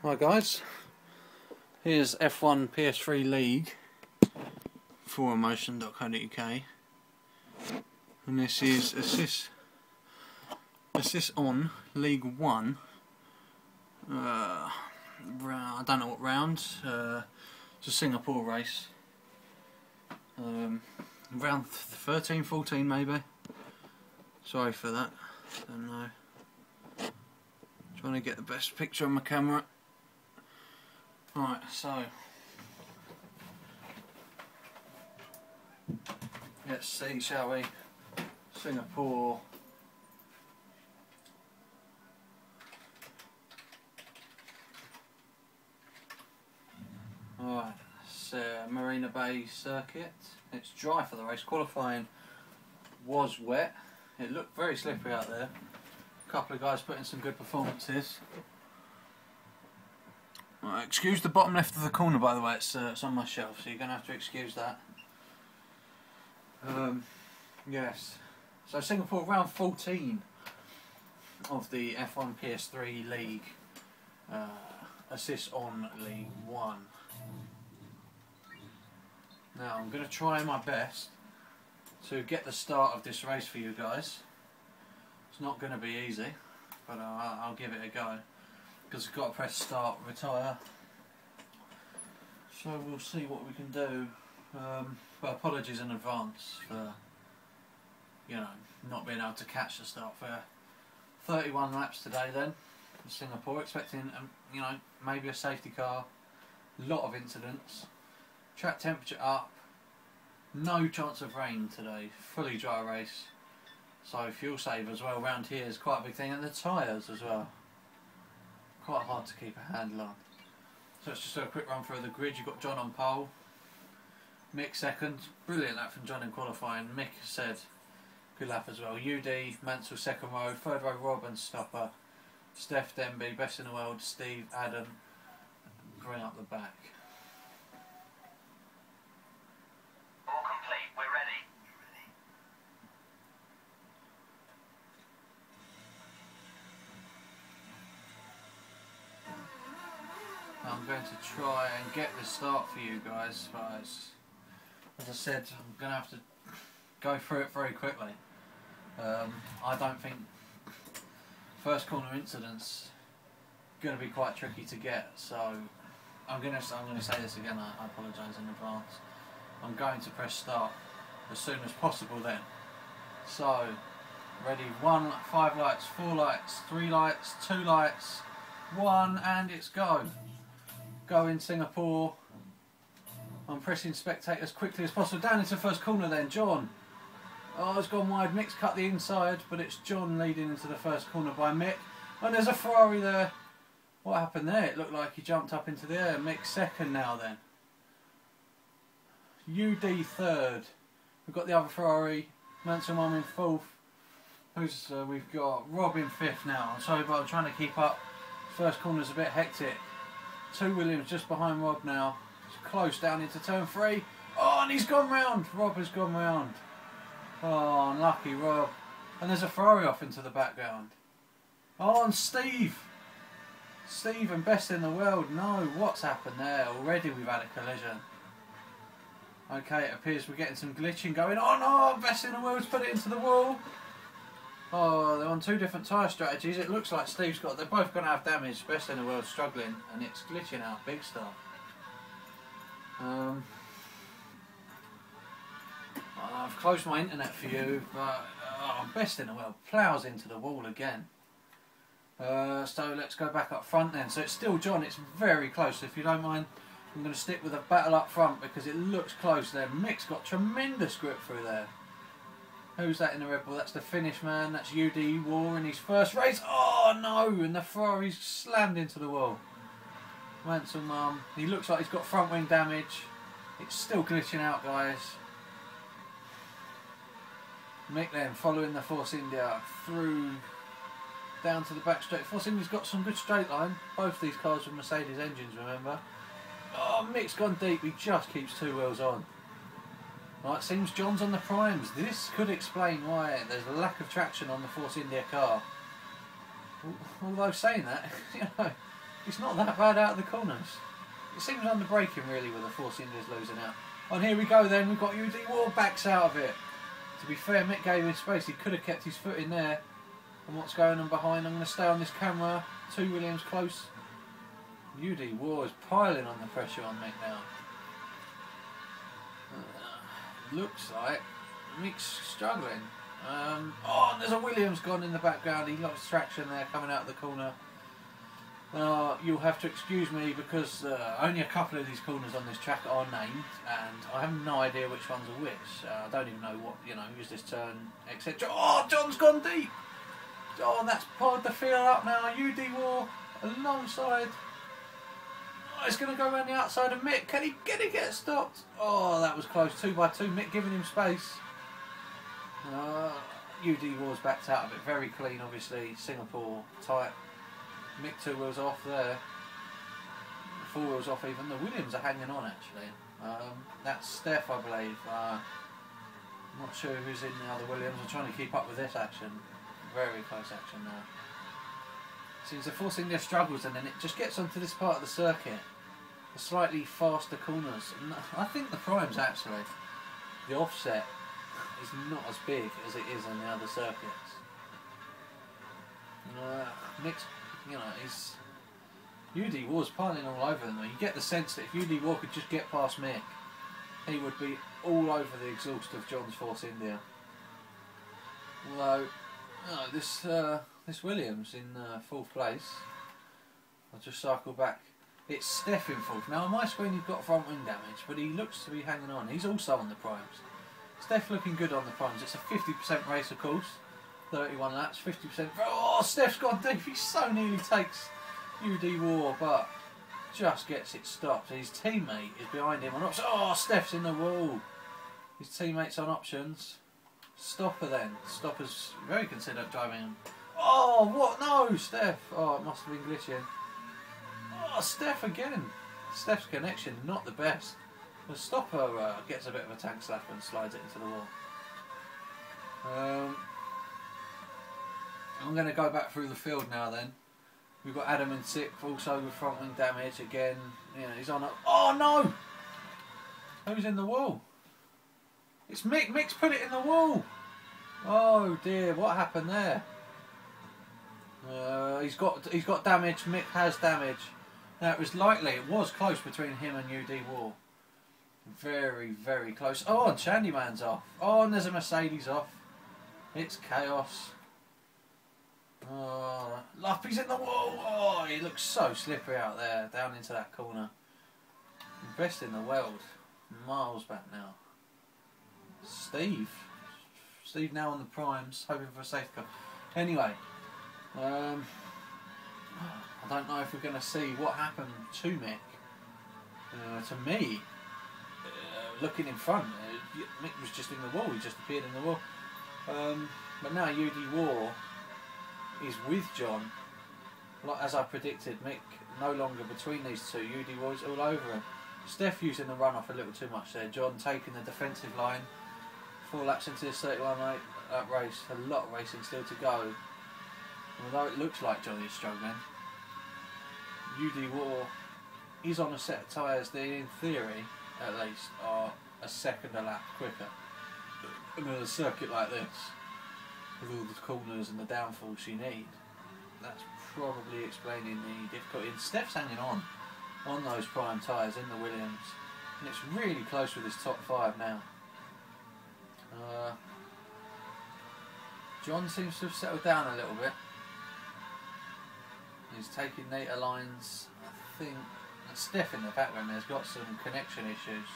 Hi guys, here's F1 PS3 League for emotion.co.uk, and this is assist on League 1. I don't know what round, it's a Singapore race, round 13, 14 maybe, sorry for that, don't know, trying to get the best picture on my camera. Right, so let's see, shall we? Singapore. Alright, it's Marina Bay circuit. It's dry for the race. Qualifying was wet. It looked very slippery out there. A couple of guys put in some good performances. Excuse the bottom left of the corner, by the way, it's on my shelf, so you're going to have to excuse that. Yes, so Singapore, round 14 of the F1 PS3 League, assists on League 1. Now I'm going to try my best to get the start of this race for you guys. It's not going to be easy, but I'll give it a go. Because I've got to press start, retire. So we'll see what we can do. But apologies in advance for, not being able to catch the start for 31 laps today. Then in Singapore, expecting maybe a safety car. A lot of incidents. Track temperature up. No chance of rain today. Fully dry race. So fuel save as well around here is quite a big thing, and the tyres as well. Quite hard to keep a handle on. So let's just do a quick run through the grid. You've got John on pole, Mick second, brilliant lap from John in qualifying. Mick said good lap as well. UD, Mansell second row, third row Rob and Stopper, Steph Denby, best in the world, Steve, Adam, bring up the back. All complete, we're ready. I'm going to try and get the start for you guys, but as I said, I'm going to have to go through it very quickly. I don't think first corner incidents going to be quite tricky to get, so I'm going to say this again. I apologise in advance. I'm going to press start as soon as possible then. So ready, 1, 5 lights, 4 lights, 3 lights, 2 lights, 1, and it's go. Go in Singapore. I'm pressing spectate as quickly as possible. Down into the first corner then, John. Oh, it's gone wide. Mick's cut the inside, but it's John leading into the first corner by Mick. And there's a Ferrari there. What happened there? It looked like he jumped up into the air. Mick second now then. UD third. We've got the other Ferrari. Mansell Mum in fourth. We've got Rob in fifth now. I'm sorry, but I'm trying to keep up. First corner's a bit hectic. 2 Williams just behind Rob now. It's close down into turn 3. Oh, and he's gone round. Rob has gone round. Oh, unlucky Rob. And there's a Ferrari off into the background. Oh, and Steve. Steve and best in the world. No, what's happened there? Already we've had a collision. Okay, it appears we're getting some glitching going. Oh no, best in the world's put it into the wall. Oh, they're on 2 different tyre strategies. It looks like Steve's got... They're both going to have damage. Best in the world struggling. And it's glitching out big stuff. I've closed my internet for you. But best in the world ploughs into the wall again. So let's go back up front then. So it's still John. It's very close. If you don't mind, I'm going to stick with a battle up front because it looks close there. Mick's got tremendous grip through there. Who's that in the Red Bull? That's the Finnish man. That's UD War in his first race. Oh no! And the Ferrari's slammed into the wall. Mansell Mum. He looks like he's got front wing damage. It's still glitching out, guys. Mick then following the Force India through down to the back straight. Force India's got some good straight line. Both these cars with Mercedes engines, remember. Oh, Mick's gone deep. He just keeps 2 wheels on. Right, it seems John's on the primes. This could explain why there's a lack of traction on the Force India car. Although saying that, It's not that bad out of the corners. It seems under braking really with the Force India's losing out. And here we go then, we've got UD War backs out of it. To be fair, Mick gave him space, he could have kept his foot in there. And what's going on behind, I'm going to stay on this camera. 2 Williams close. UD War is piling on the pressure on Mick now. Looks like Mick's struggling. Oh, and there's a Williams gone in the background, he lost traction there coming out of the corner. You'll have to excuse me because only a couple of these corners on this track are named and I have no idea which ones are which. I don't even know what, use this turn, etc. Oh, John's gone deep! Oh, that's powered the field up now. UD War alongside. Oh, it's going to go around the outside of Mick. Can he get stopped? Oh, that was close. 2 by 2. Mick giving him space. UD War's backed out of it. Very clean, obviously. Singapore tight. Mick 2 wheels off there. 4 wheels off even. The Williams are hanging on actually. That's Steph, I believe. I'm not sure who's in the other Williams. I'm trying to keep up with this action. Very close action now. Seems they're forcing their struggles and then it just gets onto this part of the circuit. The slightly faster corners. And I think the primes actually, the offset is not as big as it is on the other circuits. Mick's, he's UD War's piling all over them. You get the sense that if UD War could just get past Mick, he would be all over the exhaust of John's Force India. Although, this Williams in 4th place. I'll just cycle back. It's Steph in 4th. Now on my screen he's got front wing damage, but he looks to be hanging on. He's also on the primes. Steph looking good on the primes. It's a 50% race of course. 31 laps, 50%. Oh, Steph's gone deep. He so nearly takes UD War, but just gets it stopped. His teammate is behind him on options. Oh, Steph's in the wall. His teammate's on options. Stopper then. Stopper's very considerate driving him. Oh, what? No, Steph. Oh, it must have been glitching. Oh, Steph again. Steph's connection, not the best. The Stopper gets a bit of a tank slap and slides it into the wall. I'm going to go back through the field now then. We've got Adam in 6th, also with front wing damage again. He's on a... Oh no! Who's in the wall? It's Mick. Mick's put it in the wall. Oh dear, what happened there? He's got damage. Mick has damage. Now it was close between him and UD War. Very, very close. Oh, and Shandyman's off. Oh, and there's a Mercedes off. It's chaos. Oh, Luffy's in the wall. Oh, he looks so slippery out there, down into that corner. Best in the world. Miles back now. Steve now on the primes, hoping for a safety car. Anyway, I don't know if we're going to see what happened to Mick. To me, looking in front, Mick was just in the wall. He just appeared in the wall. But now UD War is with John. Like as I predicted, Mick no longer between these two. UD War is all over him. Steph using the run off a little too much there. John taking the defensive line. 4 laps into this 31 lap race. A lot of racing still to go. Although it looks like John is struggling, UD War is on a set of tyres that in theory, at least, are a second a lap quicker. And in a circuit like this, with all the corners and the downforce you need, that's probably explaining the difficulty. And Steph's hanging on those prime tyres in the Williams, and it's really close with his top 5 now. John seems to have settled down a little bit. He's taking neater lines. I think Steph in the background there's got some connection issues,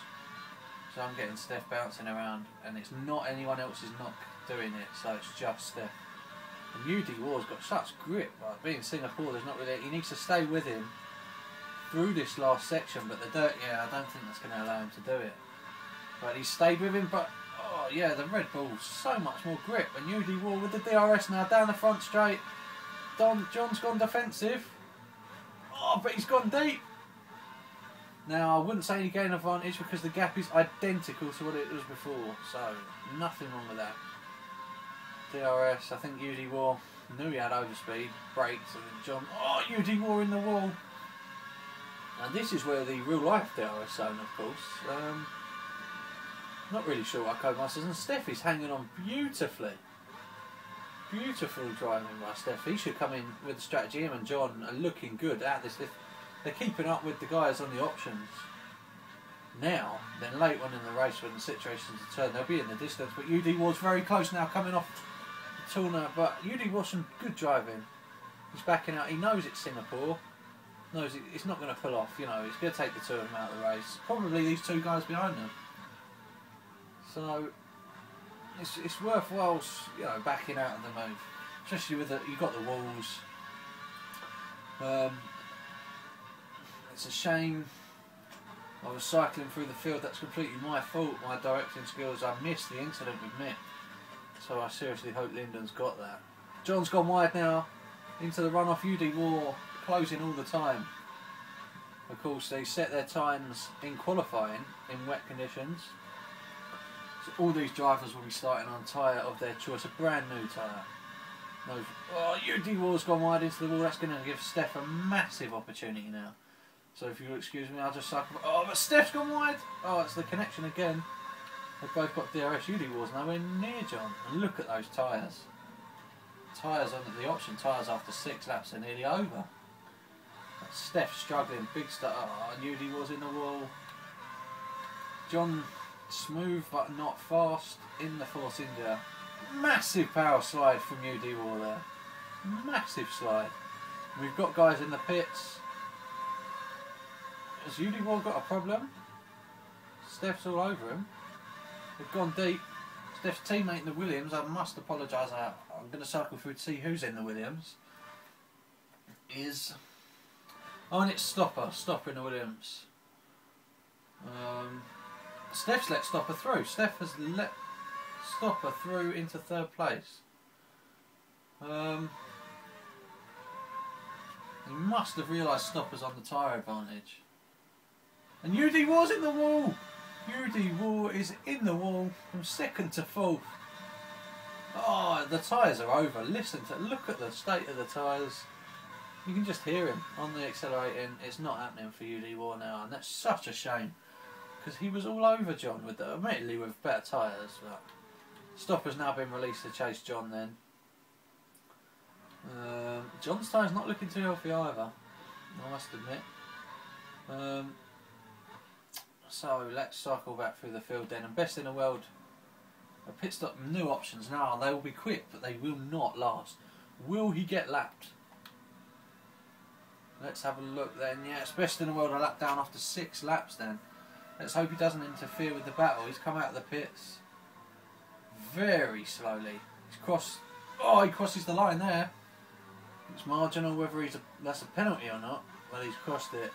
so I'm getting Steph bouncing around, and it's not anyone else is not doing it, so it's just Steph. And UD War's got such grip, like being Singapore, there's not really, he needs to stay with him through this last section, but the dirt, I don't think that's going to allow him to do it. But he stayed with him, but oh yeah, the Red Bull's so much more grip, and UD War with the DRS now down the front straight. John's gone defensive. Oh, but he's gone deep. Now, I wouldn't say he gained advantage because the gap is identical to what it was before, so nothing wrong with that. DRS, I think UD War knew he had overspeed, brakes, and then John... Oh, UD War in the wall. And this is where the real life data is shown, of course. Not really sure what Codemasters, and Steph is hanging on beautifully. Beautiful driving by Steph. He should come in with the strategy. Him and John are looking good at this. They're keeping up with the guys on the options. Now, then late on in the race when the situations are turned, they'll be in the distance. But UD Ward's very close now, coming off the tuner. But UD Ward's some good driving. He's backing out. He knows it's Singapore. Knows it's not going to pull off. You know, it's going to take the two of them out of the race. Probably these two guys behind them. So it's worthwhile, you know, backing out of the move, especially with you've got the walls. It's a shame. I was cycling through the field. That's completely my fault. My directing skills. I missed the incident with Mick. So I seriously hope Lyndon's got that. John's gone wide now into the runoff. UD War closing all the time. Of course, they set their times in qualifying in wet conditions. So all these drivers will be starting on tyre of their choice, a brand new tyre. No, oh, UD War's gone wide into the wall. That's going to give Steph a massive opportunity now. So if you'll excuse me, I'll just cycle. Oh, but Steph's gone wide. Oh, it's the connection again. They've both got DRS. UD War's nowhere near John. And look at those tyres. Tyres on the option tyres after 6 laps are nearly over. But Steph's struggling, big start. Oh, and UD War's in the wall. John smooth but not fast in the Force India. Massive power slide from UD War there. Massive slide. We've got guys in the pits. Has UD War got a problem? Steph's all over him. They've gone deep. Steph's teammate in the Williams, I must apologise, I'm going to cycle through to see who's in the Williams. Oh, and it's Stopper in the Williams. Steph's let Stopper through. Steph has let Stopper through into 3rd place. He must have realised Stopper's on the tyre advantage. And UD War's in the wall! UD War is in the wall from 2nd to 4th. Oh, the tyres are over. Look at the state of the tyres. You can just hear him on the accelerating. It's not happening for UD War now, and that's such a shame. Because he was all over John, admittedly with better tyres, but Stopper's now been released to chase John then. John's tyre's not looking too healthy either, I must admit. So let's cycle back through the field then, and best in the world, a pit stop, new options now. They will be quick, but they will not last. Will he get lapped? Let's have a look then. Yeah, it's best in the world, a lap down after 6 laps then. Let's hope he doesn't interfere with the battle. He's come out of the pits very slowly. He's crossed. Oh, he crosses the line there. It's marginal whether that's a penalty or not. Well, he's crossed it.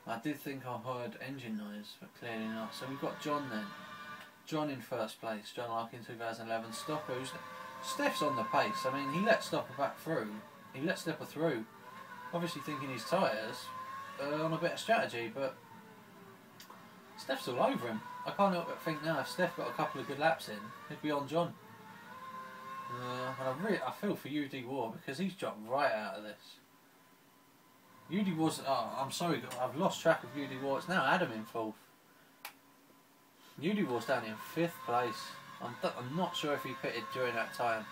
I did think I heard engine noise, but clearly not. So we've got John then. John in 1st place. John Larkin 2011. Stopper. Steph's on the pace. I mean, he let Stopper back through. He let Stopper through. Obviously thinking his tyres on a better strategy, but Steph's all over him. I can't help but think now if Steph got a couple of good laps in, he'd be on John. And I feel for UD War because he's dropped right out of this. UD War's, I'm sorry, I've lost track of UD War. It's now Adam in 4th. UD War's down in 5th place. I'm not sure if he pitted during that time.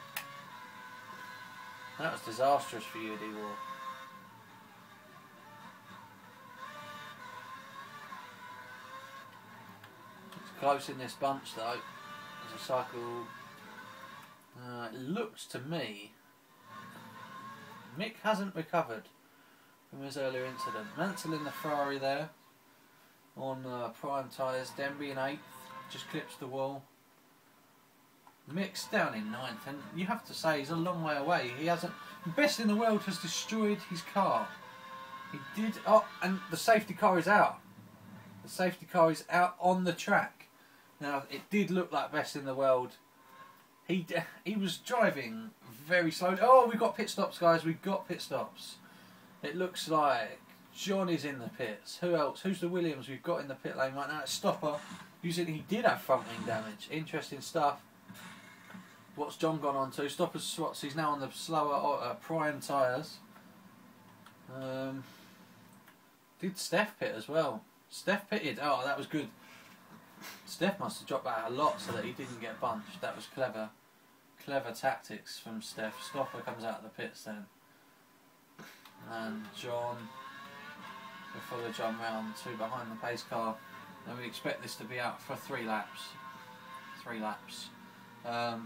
That was disastrous for UD War. It's close in this bunch though. There's a cycle. It looks to me Mick hasn't recovered from his earlier incident. Mansell in the Ferrari there on prime tyres. Denby in 8th, just clips the wall. Mick's down in 9th, and you have to say he's a long way away. He hasn't. Best in the world has destroyed his car. He did. Oh, and the safety car is out. The safety car is out on the track. Now it did look like best in the world. He was driving very slowly. Oh, we've got pit stops, guys. We've got pit stops. It looks like John is in the pits. Who else? Who's the Williams we've got in the pit lane right now? It's Stopper. He did have front wing damage. Interesting stuff. What's John gone on to? Stopper's swaps. He's now on the slower prime tyres. Did Steph pit as well? Steph pitted. Oh, that was good. Steph must have dropped out a lot so that he didn't get bunched. That was clever. Clever tactics from Steph. Stopper comes out of the pits then. And John, before the jump round, 2 behind the pace car. And we expect this to be out for 3 laps. 3 laps. That'll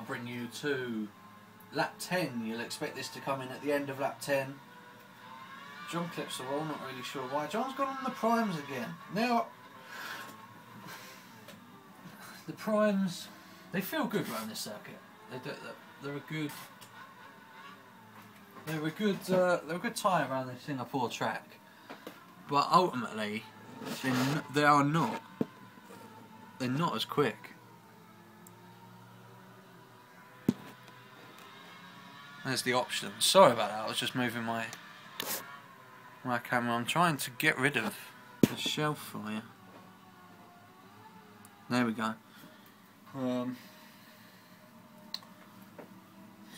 bring you to lap 10. You'll expect this to come in at the end of lap 10. John clips the wall, not really sure why. John's gone on the primes again. Now, the primes, they feel good around this circuit. They're a good tyre around the Singapore track. But ultimately, they're not as quick. There's the options. Sorry about that, I was just moving my camera. I'm trying to get rid of the shelf for you. There we go.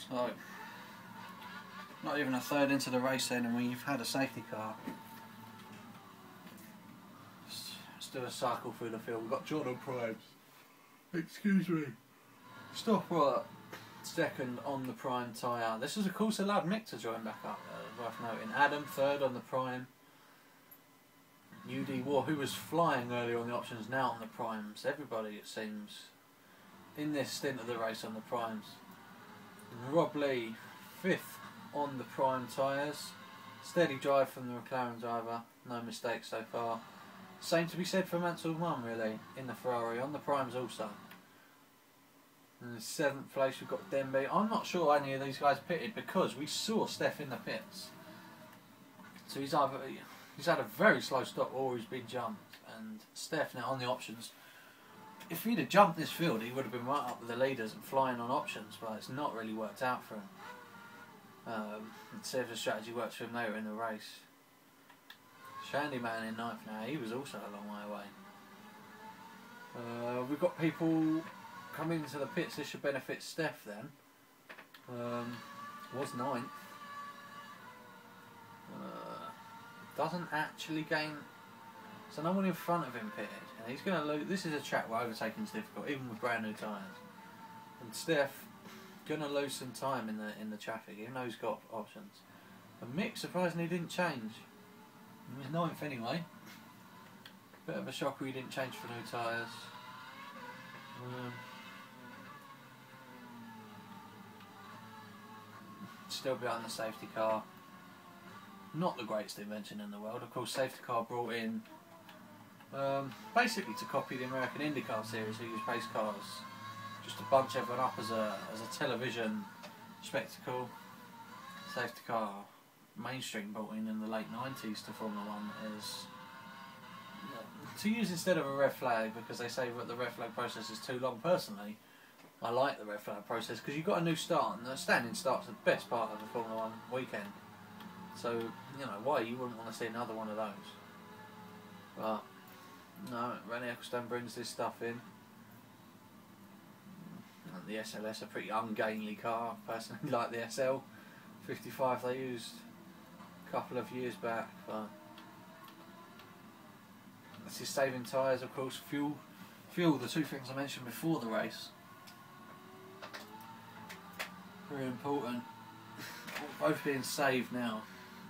So, not even a third into the race then, and we've had a safety car. Let's do a cycle through the field. We've got Jordan Primes. Excuse me. Stopper second on the prime tyre. This has of course allowed Mick to join back up, worth noting. Adam third on the prime. UD War, who was flying earlier on the options, now on the primes. Everybody, it seems, in this stint of the race on the primes. Rob Lee, 5th on the prime tyres. Steady drive from the McLaren driver, no mistakes so far. Same to be said for Mansell Mum, really, in the Ferrari, on the primes also. In the 7th place we've got Denby. I'm not sure any of these guys pitted because we saw Steph in the pits. So he's had a very slow stop or he's been jumped. And Steph now on the options. If he'd have jumped this field, he would have been right up with the leaders and flying on options, but it's not really worked out for him. Let's see if the strategy works for him later in the race. Shandyman in 9th now, he was also a long way away. We've got people coming into the pits. This should benefit Steph then. Was 9th. Doesn't actually gain. So no one in front of him pitted, and he's going to lose. This is a track where overtaking is difficult, even with brand new tyres. And Steph going to lose some time in the traffic, even though he's got options. And Mick surprisingly didn't change. He was 9th anyway. Bit of a shocker he didn't change for new tyres. Still behind the safety car. Not the greatest invention in the world. Of course, safety car brought in basically to copy the American IndyCar series, who use pace cars just to bunch everyone up as a television spectacle. Safety car mainstream brought in the late 90s to Formula 1 is to use instead of a red flag, because they say that the red flag process is too long. Personally, I like the red flag process because you've got a new start, and the standing start's the best part of the Formula 1 weekend. So, you know, why you wouldn't want to see another one of those? But, no, Rennie Ecclestone brings this stuff in. And the SLS, a pretty ungainly car, personally like the SL 55 they used a couple of years back. But this is saving tyres, of course, fuel, the 2 things I mentioned before the race. Very important. Both being saved now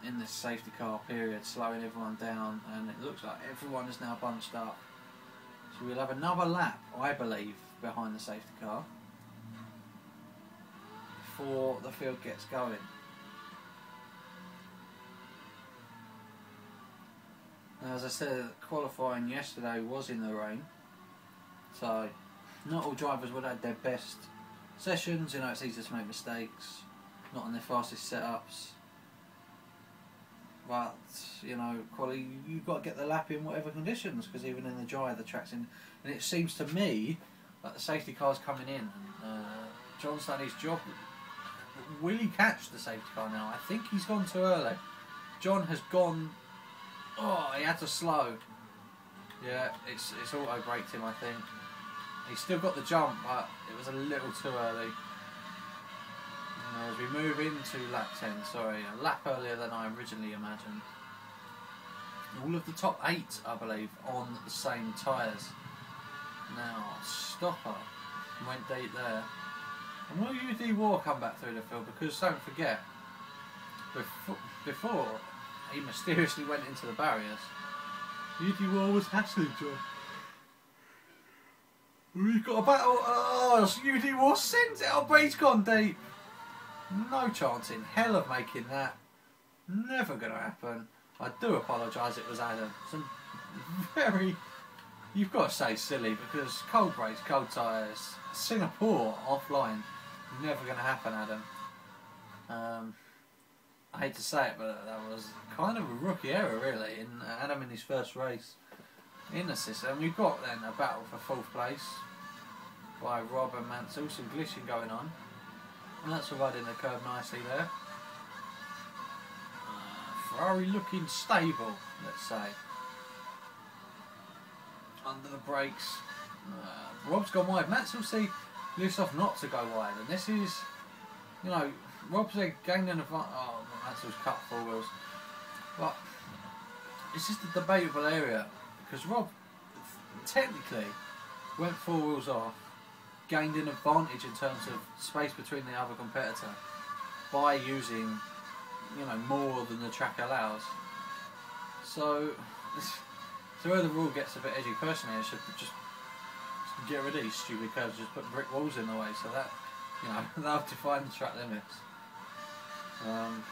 in this safety car period, slowing everyone down, and it looks like everyone is now bunched up. So we'll have another lap, I believe, behind the safety car before the field gets going. Now, as I said, qualifying yesterday was in the rain, so not all drivers would have had their best sessions. You know, it's easy to make mistakes, not on their fastest setups. But, you know, quality, you've got to get the lap in whatever conditions, because even in the dry, the track's in. And it seems to me like the safety car's coming in. John's done his job. Will he catch the safety car now? I think he's gone too early. John has gone. Oh, he had to slow. Yeah, it's auto braked him, I think. He's still got the jump, but it was a little too early. As we move into lap 10, sorry, a lap earlier than I originally imagined. All of the top 8, I believe, on the same tyres. Now, Stopper went deep there. And will UD War come back through the field? Because don't forget, before he mysteriously went into the barriers, UD War was hassling John. We've got a battle. Oh, UD War sends it up, but he's gone deep. No chance in hell of making that. Never going to happen. I do apologise, it was Adam. Some very, you've got to say silly, because cold brakes, cold tyres, Singapore offline, never going to happen, Adam. I hate to say it, but that was kind of a rookie error, really, in Adam in his first race in the system. We've got then a battle for 4th place by Rob and Mansell, some glitching going on. And that's riding the curve nicely there. Ferrari looking stable, let's say. Under the brakes. Rob's gone wide. Mansell see lifts off not to go wide, and this is, you know, Rob's gaining an advantage. Oh, Mansell's cut 4 wheels. But it's just a debatable area, because Rob technically went 4 wheels off, gained an advantage in terms of space between the other competitor by using, you know, more than the track allows. So where the rule gets a bit edgy, personally, I should just get rid of these stupid curves, just put brick walls in the way, so that, you know, they'll define the track limits. I'm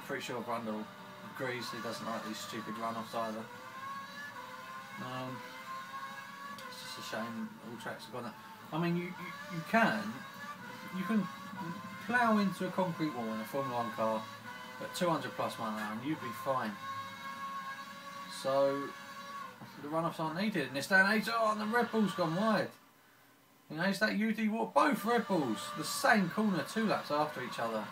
pretty sure Brundle agrees, he doesn't like these stupid runoffs either. It's just a shame all tracks have gone there. I mean, you can plough into a concrete wall in a Formula 1 car at 200 plus mile an hour and you'd be fine. So the runoffs aren't needed in this day and age. Oh, and the Red Bull's gone wide. You know, it's that UD War, both Red Bulls, the same corner 2 laps after each other,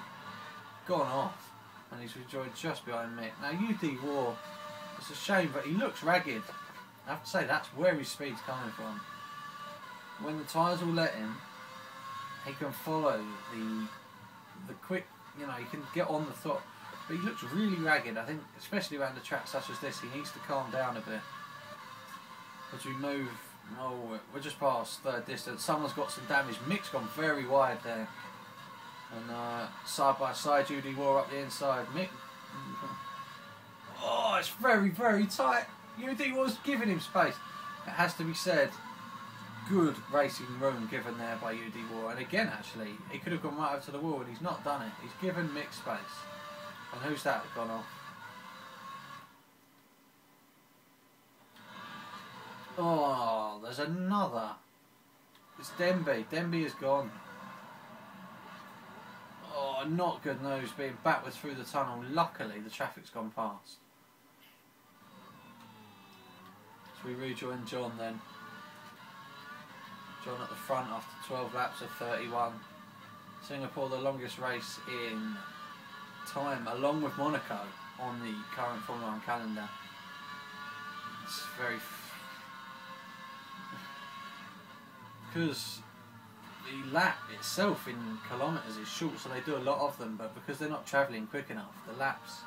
gone off, and he's rejoined just behind Mick. Now UD War, it's a shame, but he looks ragged. I have to say, that's where his speed's coming from. When the tyres will let him, he can follow the quick, you know, he can get on the top. But he looks really ragged. I think, especially around a track such as this, he needs to calm down a bit. As we move, oh, we're just past 3rd distance. Someone's got some damage. Mick's gone very wide there. And side by side, UD War up the inside. Mick, oh, it's very, very tight. UD War's giving him space. It has to be said. Good racing room given there by UD War, and again actually he could have gone right over to the wall and he's not done it. He's given Mick space. And who's that gone off? Oh, there's another. It's Denby. Denby is gone. Oh, not good news, being backwards through the tunnel. Luckily the traffic's gone past. So we rejoin John then. John at the front after 12 laps of 31. Singapore, the longest race in time, along with Monaco, on the current Formula 1 calendar. It's very... because the lap itself in kilometres is short, so they do a lot of them, but because they're not travelling quick enough, the laps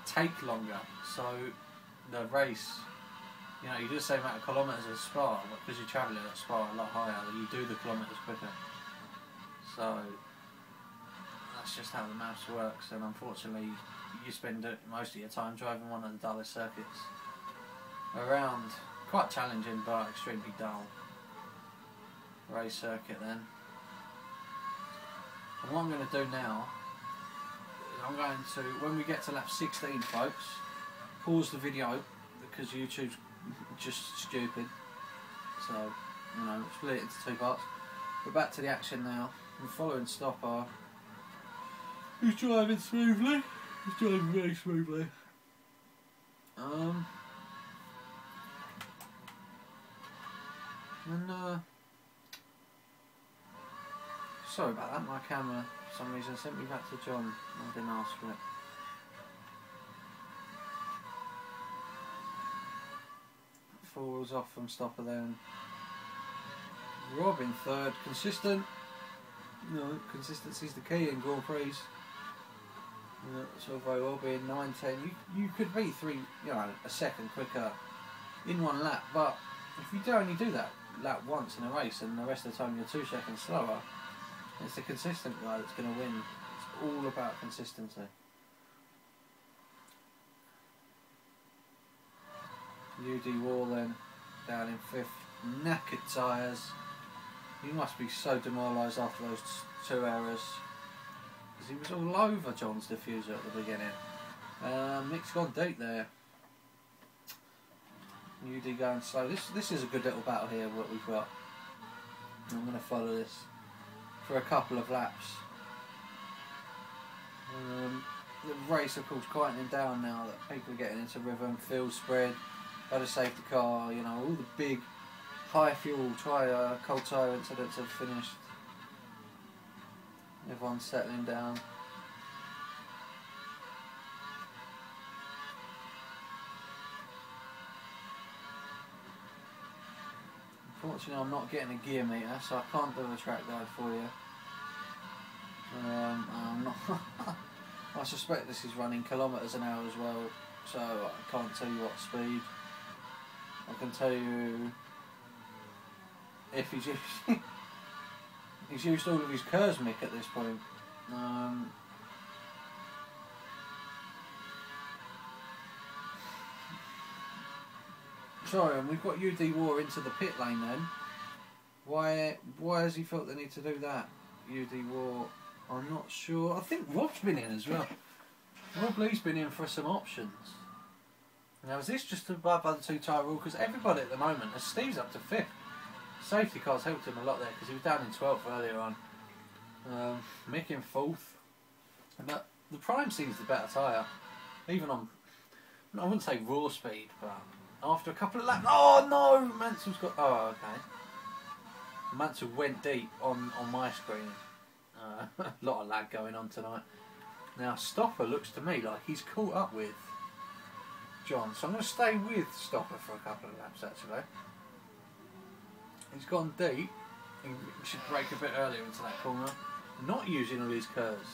take longer, so the race... You know, you do the same amount of kilometres as Spa, but because you travel at Spa a lot higher, you do the kilometres quicker. So that's just how the maths works, and unfortunately you spend most of your time driving one of the dullest circuits around. Quite challenging but extremely dull race circuit then. And what I'm going to do now is I'm going to, when we get to lap 16 folks, pause the video because YouTube's just stupid, so, you know, split it into 2 parts. We're back to the action now. We're following Stopper. He's driving smoothly. He's driving very smoothly. Sorry about that, my camera for some reason sent me back to John. I didn't ask for it. Falls off from Stopper then. Rob in 3rd, consistent. You know, consistency's the key in Grand Prix. You know, it's all very well being 9-10. You could be a second quicker in one lap, but if you only do that lap once in a race and the rest of the time you're 2 seconds slower, it's the consistent guy that's going to win. It's all about consistency. UD War then down in 5th, knackered tyres. He must be so demoralised after those 2 errors, because he was all over John's diffuser at the beginning. Mick's gone deep there. UD going slow. This is a good little battle here, what we've got. I'm going to follow this for a couple of laps. The race, of course, quietening down now that people are getting into rhythm, field spread, had a safety car, you know, all the big high fuel cold tyre incidents have finished. Everyone's settling down. Unfortunately, I'm not getting a gear meter, so I can't do a track guide for you. I'm not I suspect this is running kilometres an hour as well, so I can't tell you what speed. I can tell you if he's used all of his curves, Mick, at this point. Sorry, and we've got UD War into the pit lane then. Why has he felt the need to do that? UD War, I'm not sure. I think Rob's been in as well. Rob Lee's been in for some options. Now, is this just above the 2 tyre rule? Because everybody at the moment, as Steve's up to 5th, safety cars helped him a lot there because he was down in 12th earlier on. Mick in 4th. And the Prime seems the better tyre. Even on, I wouldn't say raw speed, but after a couple of laps. Oh no! Mansell's got. Oh, okay. Mansell went deep on my screen. A lot of lag going on tonight. Now, Stopper looks to me like he's caught up with John, so I'm going to stay with Stopper for a couple of laps actually. He's gone deep. He should brake a bit earlier into that corner. Not using all his curves.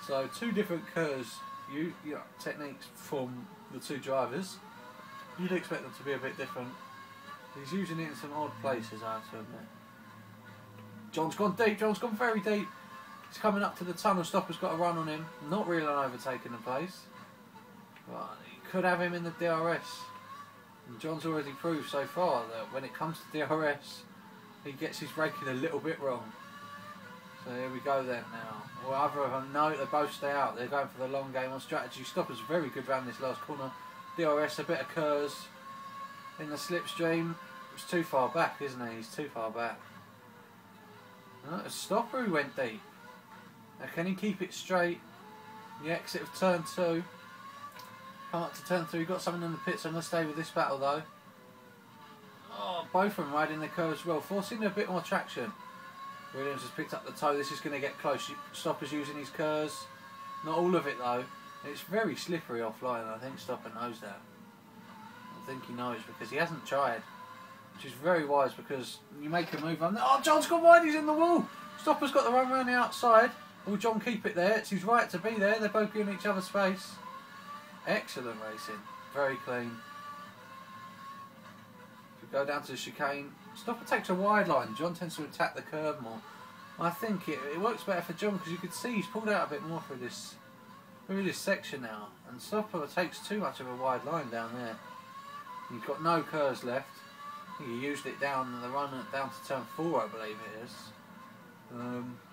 So 2 different curves, techniques from the 2 drivers. You'd expect them to be a bit different. He's using it in some odd places, I have to admit. John's gone deep. John's gone very deep. He's coming up to the tunnel. Stopper's got a run on him. Not really overtaking the place. But he could have him in the DRS. And John's already proved so far that when it comes to DRS, he gets his braking a little bit wrong. So here we go then now. Well, either of them, no, they both stay out. They're going for the long game on strategy. Stopper's very good round this last corner. DRS, a bit of curves in the slipstream. It's too far back, isn't he? He's too far back. No, a Stopper who went deep. Now can he keep it straight? The exit of turn 2. Come up to turn 3. Got someone in the pits. I'm going to stay with this battle though. Oh, both of them riding the curves well, forcing a bit more traction. Williams has picked up the toe. This is going to get close. Stopper's using his curves. Not all of it though. It's very slippery offline. I think Stopper knows that. I think he knows because he hasn't tried. Which is very wise because you make a move on. Oh, John's gone wide. He's in the wall. Stopper's got the run around the outside. Will John keep it there? It's his right to be there. They're both in each other's space. Excellent racing. Very clean. Go down to the chicane. Stopper takes a wide line. John tends to attack the curb more. I think it works better for John because you could see he's pulled out a bit more through this section now. And Stopper takes too much of a wide line down there. You've got no curves left. He used it down the run down to turn 4, I believe it is.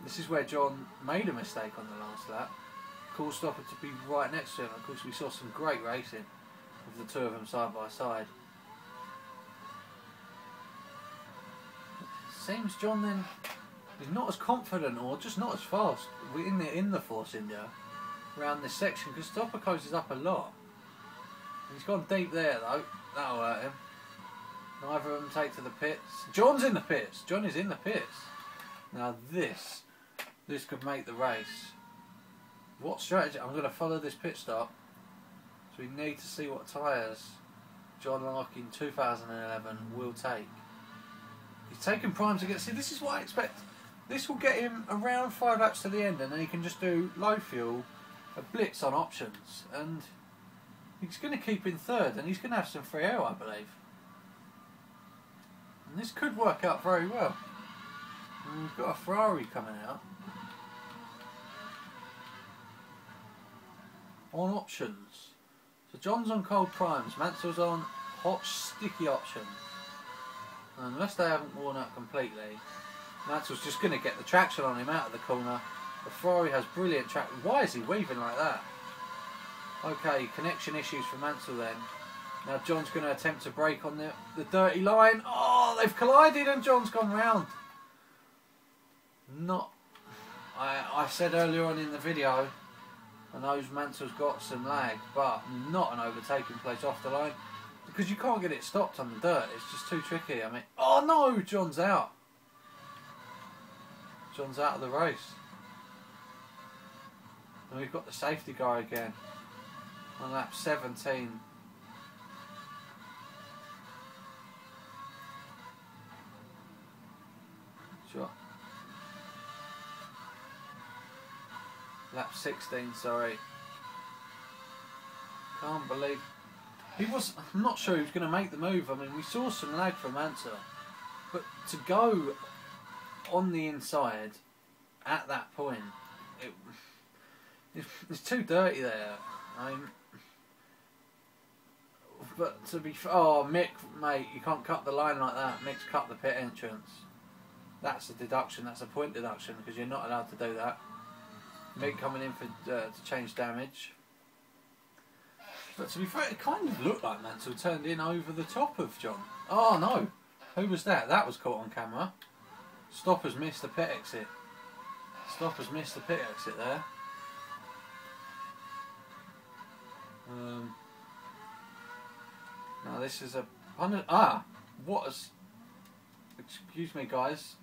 This is where John made a mistake on the last lap. Caused Stopper to be right next to him. Of course, we saw some great racing of the 2 of them side by side. Seems John then is not as confident or just not as fast in the Force India around this section because Stopper closes up a lot. He's gone deep there though. That'll hurt him. Neither of them take to the pits. John's in the pits. John is in the pits. Now this could make the race. What strategy? I'm going to follow this pit stop. So we need to see what tyres John Larkin 2011 will take. He's taken primes against. See, this is what I expect This will get him around 5 laps to the end, and then he can just do low fuel, a blitz on options, and he's going to keep in third, and he's going to have some free air, I believe. And this could work out very well. And we've got a Ferrari coming out. On options. So John's on cold primes, Mansell's on hot sticky options. And unless they haven't worn out completely, Mansell's just going to get the traction on him out of the corner. The Ferrari has brilliant traction. Why is he weaving like that? Okay, connection issues for Mansell then. Now John's going to attempt to brake on the dirty line. Oh, they've collided and John's gone round. I said earlier on in the video, I know Mansell's got some lag, but not an overtaking place off the line. Because you can't get it stopped on the dirt, it's just too tricky. I mean, oh no, John's out. John's out of the race. And we've got the safety guy again on lap 17. Sure. Lap 16, sorry. Can't believe I'm not sure he was going to make the move. I mean, we saw some lag from Mansell, but to go on the inside at that point, it's too dirty there. But to be oh, Mick, mate, you can't cut the line like that. Mick's cut the pit entrance. That's a deduction. That's a point deduction because you're not allowed to do that. Mick coming in for to change damage. But to be fair, it kind of looked like Mansell turned in over the top of John. Oh no! Who was that? That was caught on camera. Stopper's missed the pit exit. Stopper's missed the pit exit there. Now this is a what is? Excuse me, guys.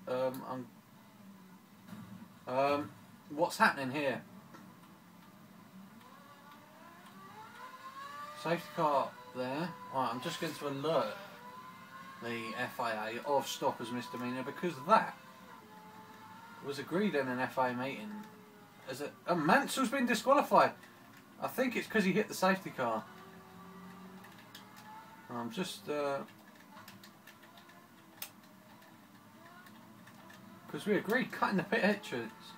What's happening here? Safety car there. Right, I'm just going to alert the FIA of Stopper's misdemeanour because that was agreed in an FIA meeting. Mansell's been disqualified. I think it's because he hit the safety car. I'm just because we agreed cutting the pit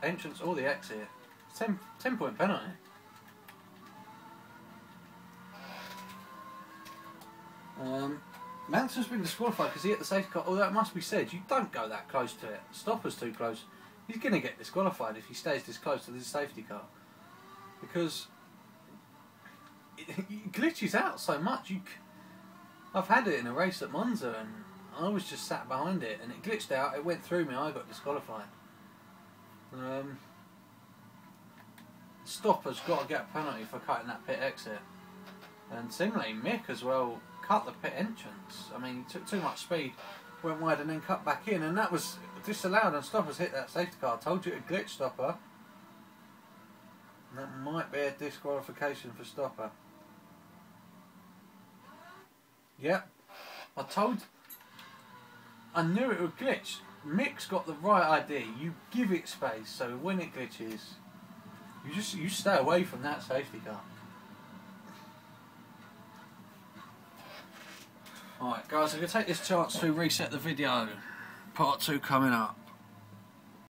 entrance or the exit. 10-point penalty. Mansell's been disqualified because he hit the safety car. Although it must be said, you don't go that close to it. Stopper's too close. He's going to get disqualified if he stays this close to this safety car because it glitches out so much. I've had it in a race at Monza and I was just sat behind it and it glitched out. It went through me. I got disqualified. Stopper's got to get a penalty for cutting that pit exit. And similarly, Mick as well cut the pit entrance. I mean, he took too much speed, went wide and then cut back in, and that was disallowed and Stopper's hit that safety car. I told you it glitched, Stopper. And that might be a disqualification for Stopper. Yep. I knew it would glitch. Mick's got the right idea. You give it space, so when it glitches, you stay away from that safety car. Alright guys, I'm going to take this chance to reset the video. Part 2 coming up.